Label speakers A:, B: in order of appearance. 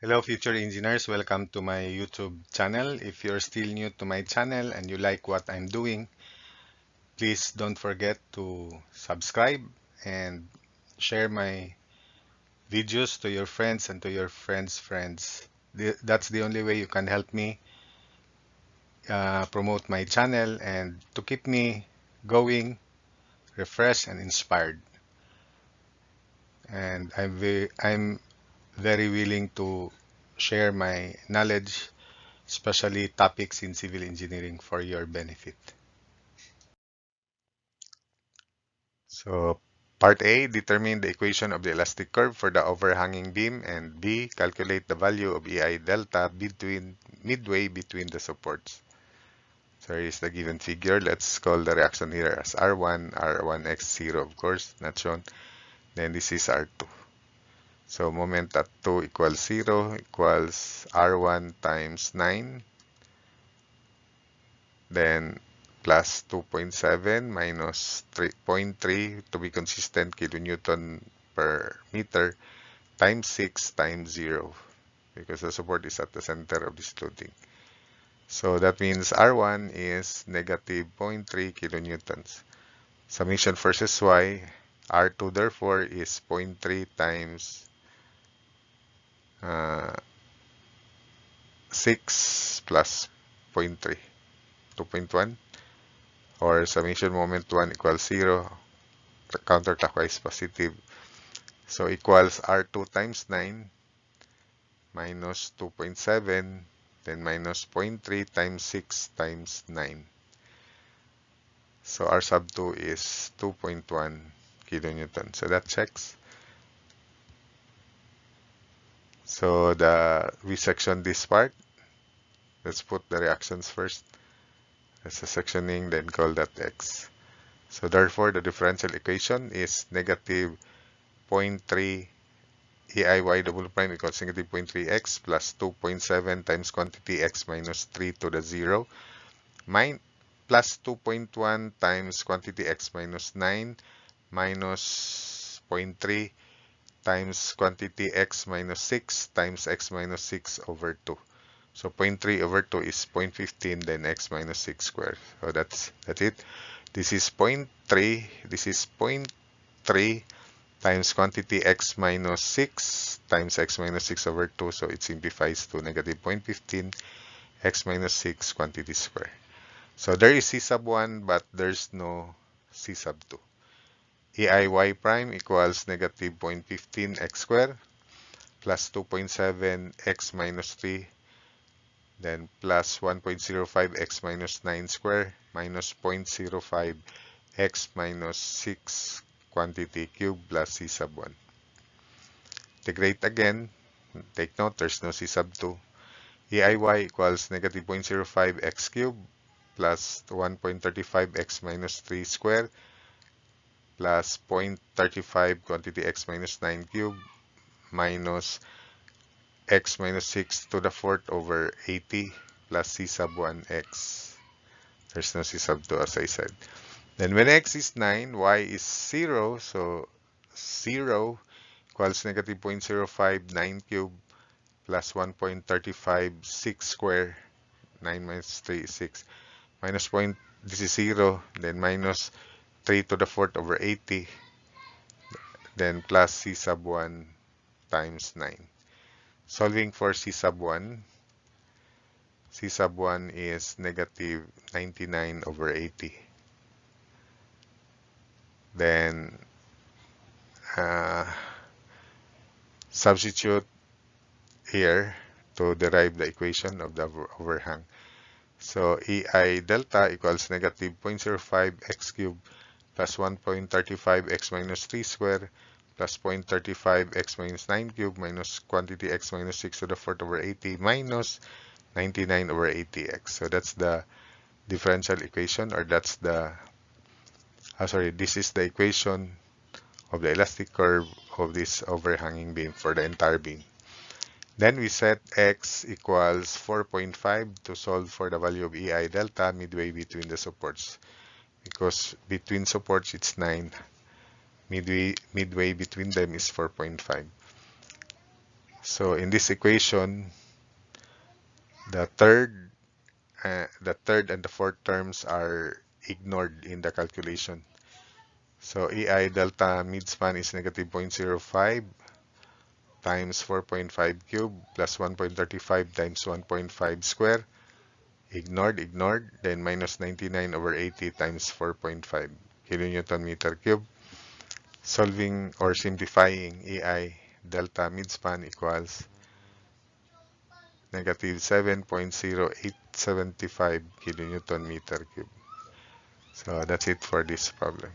A: Hello, future engineers. Welcome to my YouTube channel. If you're still new to my channel and you like what I'm doing, please don't forget to subscribe and share my videos to your friends and to your friends' friends. That's the only way you can help me promote my channel and to keep me going, refreshed, and inspired. And I'm very willing to share my knowledge, especially topics in civil engineering for your benefit. So part A, determine the equation of the elastic curve for the overhanging beam, and B, calculate the value of EI delta midway between the supports. So here is the given figure. Let's call the reaction here as R1, R1x0, of course, not shown. Then this is R2. So moment at 2 equals 0 equals R1 times 9, then plus 2.7 minus 3.3 to be consistent kilonewton per meter times 6 times 0 because the support is at the center of this loading. So that means R1 is negative 0.3 kilonewtons. Summation versus Y, R2 therefore is 0.3 times 6 plus 0.3, 2.1, or summation moment 1 equals 0, counterclockwise positive. So equals R2 times 9 minus 2.7, then minus 0.3 times 6 times 9. So R sub 2 is 2.1 kilonewton. So that checks. So we section this part. Let's put the reactions first. That's the sectioning, then call that X. So therefore, the differential equation is negative 0.3 EIY double prime equals negative 0.3x plus 2.7 times quantity x minus 3 to the 0 plus 2.1 times quantity x minus 9 minus 0.3 times quantity x minus 6 times x minus 6 over 2. So 0.3 over 2 is 0.15, then x minus 6 squared. So that's it. This is 0.3, this is 0.3 times quantity x minus 6 times x minus 6 over 2. So it simplifies to negative 0.15 x minus 6 quantity square. So there is C sub 1, but there's no C sub 2. EIY prime equals negative 0.15 x squared plus 2.7 x minus 3, then plus 1.05 x minus 9 square minus 0.05 x minus 6 quantity cube plus C sub 1. Integrate again. Take note, there's no C sub 2. EIY equals negative 0.05 x cubed plus 1.35 x minus 3 squared plus 0.35 quantity x minus 9 cubed minus x minus 6 to the fourth over 80 plus C sub 1 x. There's no C sub 2 as I said. Then when x is 9, y is 0. So 0 equals negative 0.05 9 cubed plus 1.35 6 square. 9 minus 3 is 6. Minus point, this is 0. Then minus 3 to the fourth over 80. Then plus C sub 1 times 9. Solving for C sub 1. C sub 1 is negative 99 over 80. Then substitute here to derive the equation of the overhang. So EI delta equals negative 0.05 x cubed plus 1.35 x minus 3 square plus 0.35 x minus 9 cubed minus quantity x minus 6 to the fourth over 80 minus 99 over 80x. So that's the differential equation, or that's the, this is the equation of the elastic curve of this overhanging beam for the entire beam. Then we set x equals 4.5 to solve for the value of EI delta midway between the supports. Because between supports it's 9, midway between them is 4.5. So in this equation, the third, and the fourth terms are ignored in the calculation. So EI delta midspan is negative 0.05 times 4.5 cube plus 1.35 times 1.5 square. Ignored. Then minus 99 over 80 times 4.5 kilonewton meter cube. Solving or simplifying EI delta midspan equals negative 7.0875 kilonewton meter cube. So that's it for this problem.